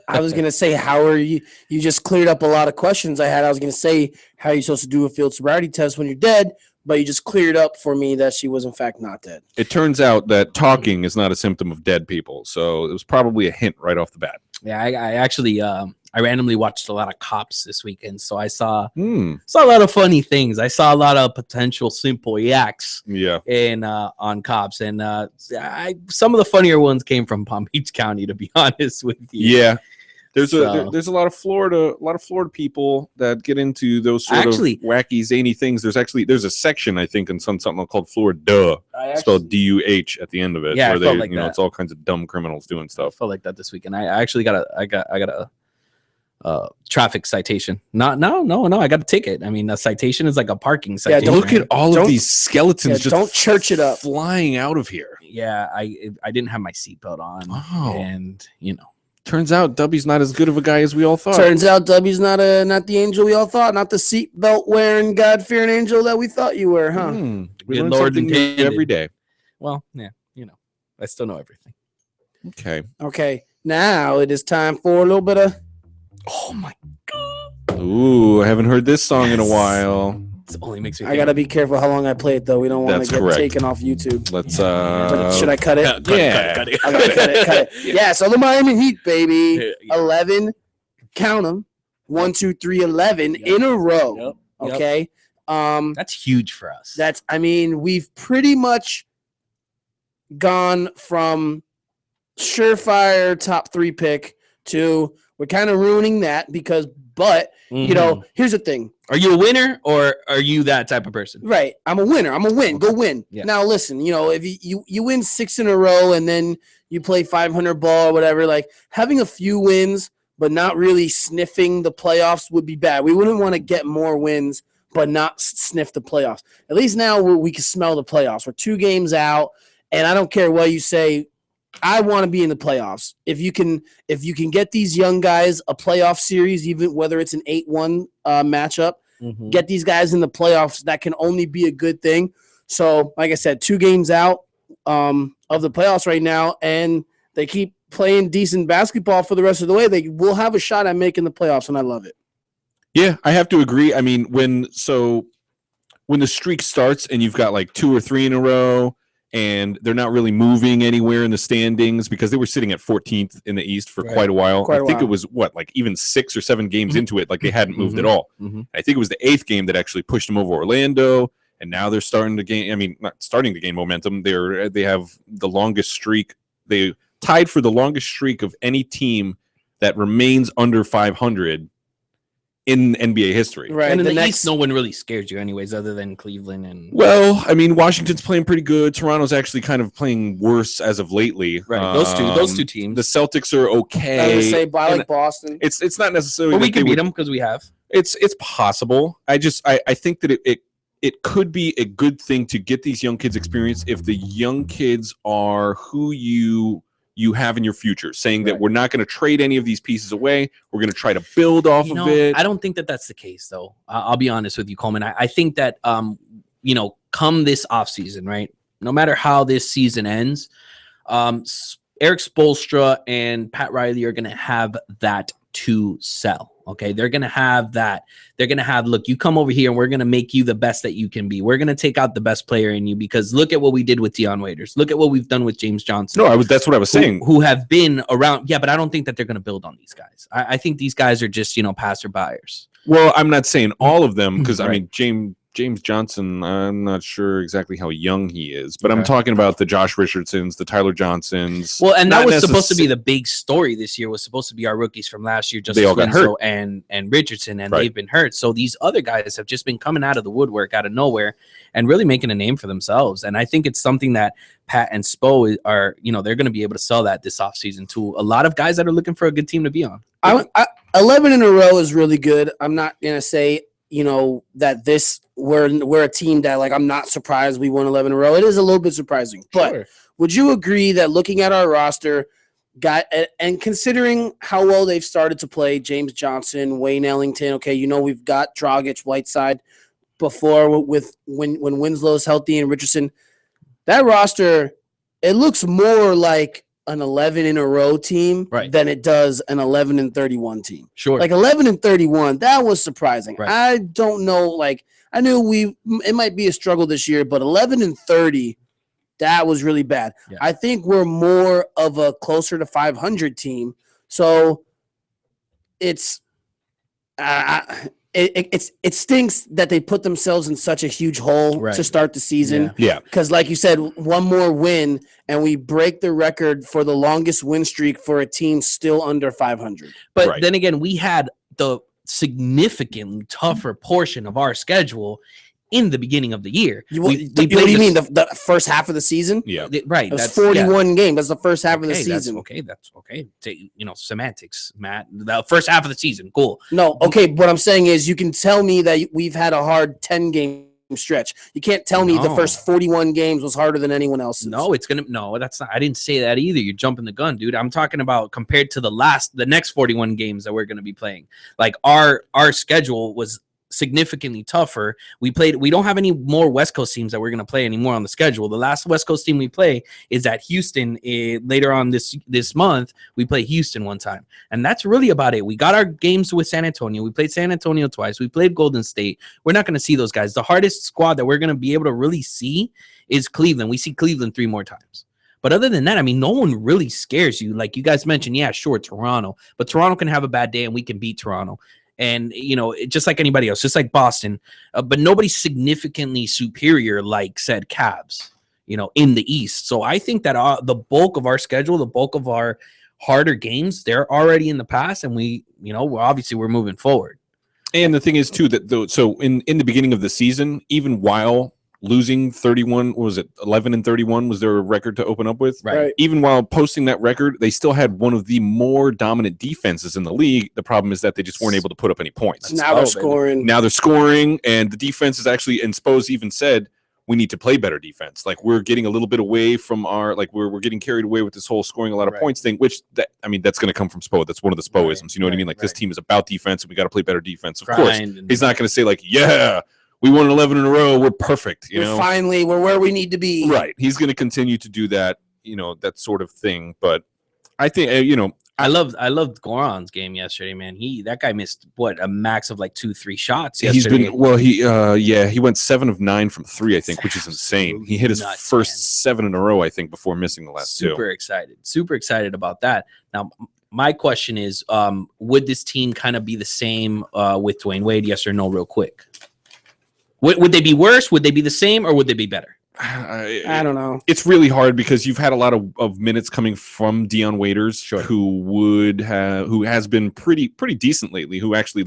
I was going to say, how are you? You just cleared up a lot of questions I had. I was going to say, how are you supposed to do a field sobriety test when you're dead? But you just cleared up for me that she was, in fact, not dead. It turns out that talking is not a symptom of dead people. So it was probably a hint right off the bat. Yeah, I actually I randomly watched a lot of Cops this weekend, so I saw a lot of funny things. I saw a lot of potential simple yaks on Cops, and some of the funnier ones came from Palm Beach County, to be honest with you. Yeah. There's a lot of Florida people that get into those sort of wacky, zany things. There's a section, I think, in something called Florida, spelled D-U-H at the end of it. Yeah, where I felt like that. It's all kinds of dumb criminals doing stuff. I felt like that this weekend. I actually got a traffic citation. No, I got a ticket. I mean, a citation is like a parking citation. Yeah, look at all of these skeletons just don't church it up, flying out of here. Yeah, I didn't have my seatbelt on, and turns out Dubby's not as good of a guy as we all thought. Turns out Dubby's not the angel we all thought, not the seatbelt wearing, God fearing angel that we thought you were, huh? We learn something new every day. Well, yeah, I still know everything. Okay. Now it is time for a little bit of. Oh my god! Ooh, I haven't heard this song in a while. It only makes me. I gotta be careful how long I play it, though. We don't want to get taken off YouTube. Let's. Should I cut it? Cut it. I gotta cut it. Yeah. So the Miami Heat, baby, 11, count them, 1, 2, 3, 11 in a row. Yep. Okay. That's huge for us. We've pretty much gone from surefire top 3 pick to we're kind of ruining that here's the thing. Are you a winner or are you that type of person? Right. I'm a winner. I'm a win. Go win. Yeah. Now listen, if you win 6 in a row and then you play 500 ball or whatever, like having a few wins but not really sniffing the playoffs would be bad. We wouldn't want to get more wins but not sniff the playoffs. At least now we can smell the playoffs. We're 2 games out, and I don't care what you say. I want to be in the playoffs. If you can get these young guys a playoff series, even whether it's an 8-1 matchup, get these guys in the playoffs, that can only be a good thing. So, like I said, 2 games out of the playoffs right now, and they keep playing decent basketball for the rest of the way. They will have a shot at making the playoffs, and I love it. Yeah, I have to agree. I mean, when the streak starts and you've got like 2 or 3 in a row, and they're not really moving anywhere in the standings because they were sitting at 14th in the East for quite a while. I think it was even 6 or 7 games into it, like they hadn't moved at all. I think it was the 8th game that actually pushed them over Orlando, and now they're starting to gain. I mean, not starting to gain momentum. They have the longest streak. They tied for the longest streak of any team that remains under 500 in NBA history. Right. And in the East, no one really scares you anyways, other than Cleveland and. Well, I mean, Washington's playing pretty good. Toronto's actually kind of playing worse as of lately. Right. Those two teams. The Celtics are okay. I would say I like Boston. It's not necessarily. But we can beat them because we have. It's possible. I think that it could be a good thing to get these young kids experience if the young kids are who you have in your future, saying that we're not going to trade any of these pieces away. We're going to try to build off of it. I don't think that that's the case, though. I'll be honest with you, Coleman. I think that, come this offseason, right, no matter how this season ends, Eric Spoelstra and Pat Riley are going to have that to sell. Okay, they're going to have that. They're going to have, look, you come over here and we're going to make you the best that you can be. We're going to take out the best player in you because look at what we did with Dion Waiters. Look at what we've done with James Johnson. No, that's what I was saying. Who have been around. Yeah, but I don't think that they're going to build on these guys. I think these guys are just, passer-buyers. Well, I'm not saying all of them because, I mean, James Johnson, I'm not sure exactly how young he is, but I'm talking about the Josh Richardsons, the Tyler Johnsons. Well, and that was supposed to be the big story this year, was supposed to be our rookies from last year, Justice Winslow and Richardson, and they've been hurt. So these other guys have just been coming out of the woodwork, out of nowhere, and really making a name for themselves. And I think it's something that Pat and Spo are, they're going to be able to sell that this offseason to a lot of guys that are looking for a good team to be on. 11 in a row is really good. I'm not going to say, that this we're a team that, like, I'm not surprised we won 11 in a row. It is a little bit surprising. But Sure. would you agree that looking at our roster, and considering how well they've started to play, James Johnson, Wayne Ellington, okay, you know, we've got Dragic, Whiteside before with when Winslow's healthy and Richardson, that roster, it looks more like an 11 in a row team than it does an 11 and 31 team. Sure. Like 11 and 31, that was surprising. Right. I don't know. Like, I knew it might be a struggle this year, but 11 and 30, that was really bad. Yeah. I think we're more of a closer to 500 team. So it's, it stinks that they put themselves in such a huge hole to start the season. Yeah. Because, like you said, one more win and we break the record for the longest win streak for a team still under 500. But then again, we had the significantly tougher portion of our schedule in the beginning of the year. What do you mean? The first half of the season? Yeah. Right. It was 41 games. That's the first half of the season. That's okay. Semantics, Matt. The first half of the season. Cool. No, okay. What I'm saying is you can tell me that we've had a hard 10-game stretch. You can't tell me the first 41 games was harder than anyone else's. No, that's not. I didn't say that either. You're jumping the gun, dude. I'm talking about compared to the next 41 games that we're going to be playing. Like our schedule was significantly tougher. We don't have any more West Coast teams that we're going to play anymore on the schedule. The last West Coast team we play is at Houston. Later on this month, we play Houston one time, and that's really about it. We got our games with San Antonio. We played San Antonio twice. We played Golden State. We're not going to see those guys. The hardest squad that we're going to be able to really see is Cleveland. We see Cleveland 3 more times. But other than that, I mean, no one really scares you. Like you guys mentioned, yeah, sure, Toronto. But Toronto can have a bad day, and we can beat Toronto. And, just like anybody else, just like Boston, but nobody's significantly superior like said Cavs, in the East. So I think that the bulk of our schedule, the bulk of our harder games, they're already in the past. And we're moving forward. And the thing is, too, that so in the beginning of the season, even while losing 31, was it 11 and 31 was their record to open up with? Right. Even while posting that record, they still had one of the more dominant defenses in the league. The problem is that they just weren't able to put up any points. Now they're scoring. Now they're scoring, and the defense is actually, and Spo's even said, we need to play better defense. Like we're getting a little bit away from we're getting carried away with this whole scoring a lot of points thing, which that's going to come from Spo. That's one of the Spoisms. You know what I mean? Like this team is about defense and we got to play better defense. Of course, he's not going to say we won 11 in a row. We're perfect. We're where we need to be. Right. He's going to continue to do that, that sort of thing. But I think, I loved Goran's game yesterday, man. That guy missed a max of like 2-3 shots yesterday. He went 7 of 9 from 3, I think, which is insane. He hit his first 7 in a row, I think, before missing the last 2. Super excited about that. Now, my question is, would this team kind of be the same with Dwayne Wade? Yes or no, real quick. Would they be worse? Would they be the same, or would they be better? I don't know. It's really hard because you've had a lot of minutes coming from Dion Waiters, who has been pretty decent lately. Who actually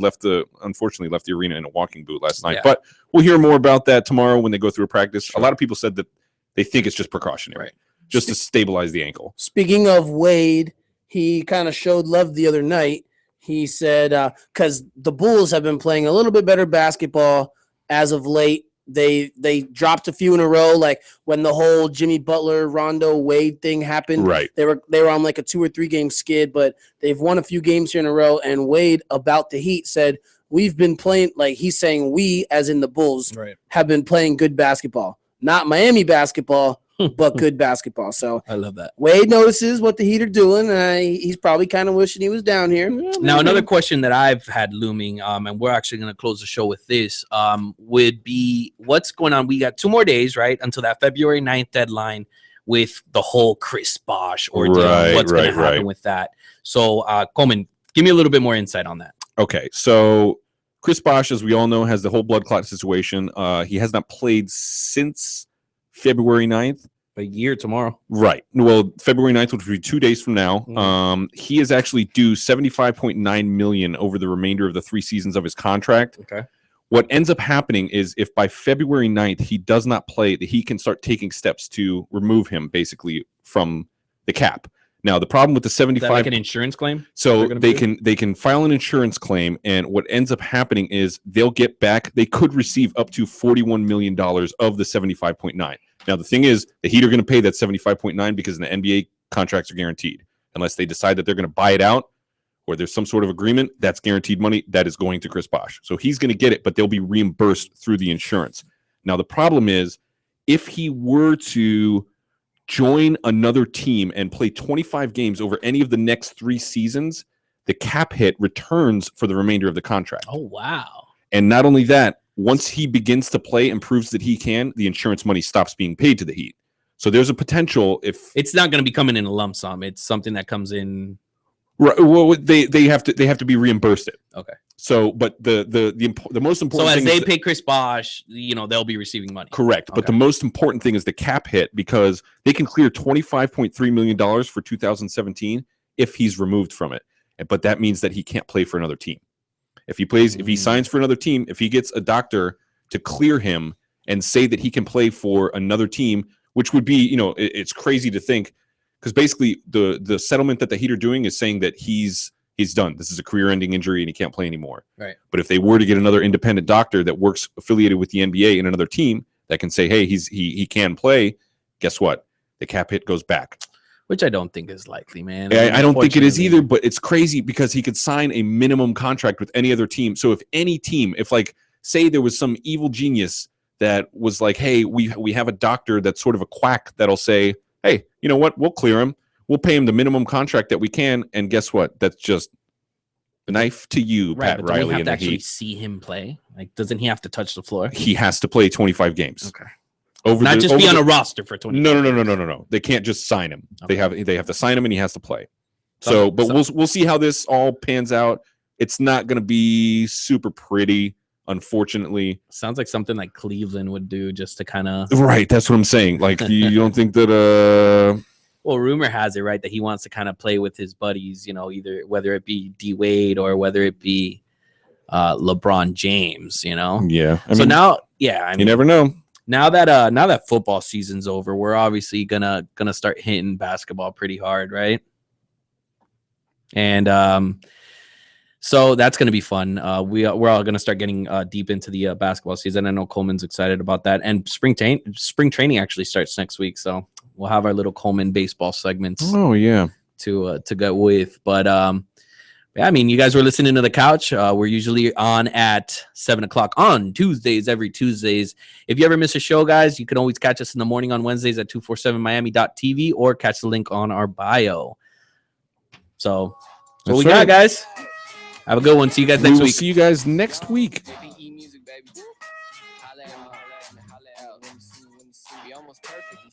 unfortunately left the arena in a walking boot last night. Yeah. But we'll hear more about that tomorrow when they go through a practice. Sure. A lot of people said that they think it's just precautionary, just to stabilize the ankle. Speaking of Wade, he kind of showed love the other night. He said because the Bulls have been playing a little bit better basketball as of late. They dropped a few in a row, like when the whole Jimmy Butler, Rondo, Wade thing happened. Right. They were on like a 2 or 3 game skid, but they've won a few games here in a row. And Wade about the Heat said, we've been playing, like he's saying we, as in the Bulls, have been playing good basketball. Not Miami basketball, but good basketball. So I love that. Wade notices what the Heat are doing, and he's probably kind of wishing he was down here. Now, another question that I've had looming, and we're actually going to close the show with this, would be what's going on. We got 2 more days, right, until that February 9th deadline with the whole Chris Bosh ordeal. What's going to happen with that? So, Coleman, give me a little bit more insight on that. Okay, so Chris Bosh, as we all know, has the whole blood clot situation. He has not played since February 9th. A year tomorrow. Right. Well, February 9th, which would be 2 days from now. He is actually due $75.9 million over the remainder of the 3 seasons of his contract. Okay. What ends up happening is if by February 9th he does not play, he can start taking steps to remove him basically from the cap. Now, the problem with the Is that 75 like an insurance claim? so they're gonna they can file an insurance claim, and what ends up happening is they'll get back. They could receive up to $41 million of the 75.9. Now, the thing is, the Heat are going to pay that 75.9 because the NBA contracts are guaranteed, unless they decide that they're going to buy it out or there's some sort of agreement. That's guaranteed money that is going to Chris Bosh, so he's going to get it, but they'll be reimbursed through the insurance. Now, the problem is if he were to join another team and play 25 games over any of the next 3 seasons, the cap hit returns for the remainder of the contract. Oh, wow. And not only that, once he begins to play and proves that he can, the insurance money stops being paid to the Heat. So there's a potential if it's not going to be coming in a lump sum. It's something that comes in. Right. Well, they have to be reimbursed it. Okay. So, but the most important So as thing they is pay Chris Bosh, they'll be receiving money. correct. But the most important thing is the cap hit, because they can clear $25.3 million for 2017 if he's removed from it. But that means that he can't play for another team. If he signs for another team, if he gets a doctor to clear him and say that he can play for another team, which would be, it's crazy to think, because basically the settlement that the Heat are doing is saying that he's done. This is a career-ending injury and he can't play anymore. Right. But if they were to get another independent doctor that works affiliated with the NBA in another team that can say, hey, he can play, guess what? The cap hit goes back. Which I don't think is likely, man. I don't think it is either, but it's crazy because he could sign a minimum contract with any other team. So if any team, say there was some evil genius that was like, hey, we have a doctor that's sort of a quack that'll say, hey, you know what? We'll clear him. We'll pay him the minimum contract that we can. And guess what? That's just a knife to you, Right, Pat but don't we Riley. have And to the actually Heat. see him play? Like, doesn't he have to touch the floor? He has to play 25 games. Okay. Not just be on a roster for 20. No. They can't just sign him. Okay. They have to sign him, and he has to play. We'll see how this all pans out. It's not going to be super pretty, unfortunately. Sounds like something like Cleveland would do just to kind of. Right, that's what I'm saying. Like you don't think that Well, rumor has it, right, that he wants to kind of play with his buddies, either whether it be D Wade or whether it be LeBron James, Yeah. You never know. Now that football season's over, we're obviously gonna start hitting basketball pretty hard, right? And so that's gonna be fun. We're all gonna start getting deep into the basketball season. I know Coleman's excited about that, and spring training actually starts next week, so we'll have our little Coleman baseball segments. Oh yeah, to go with, but I mean, you guys were listening to The Couch. We're usually on at 7 o'clock on Tuesdays, every Tuesdays. If you ever miss a show, guys, you can always catch us in the morning on Wednesdays at 247miami.tv or catch the link on our bio. So that's what we got, guys. Have a good one. See you guys next week. See you guys next week. Almost perfect.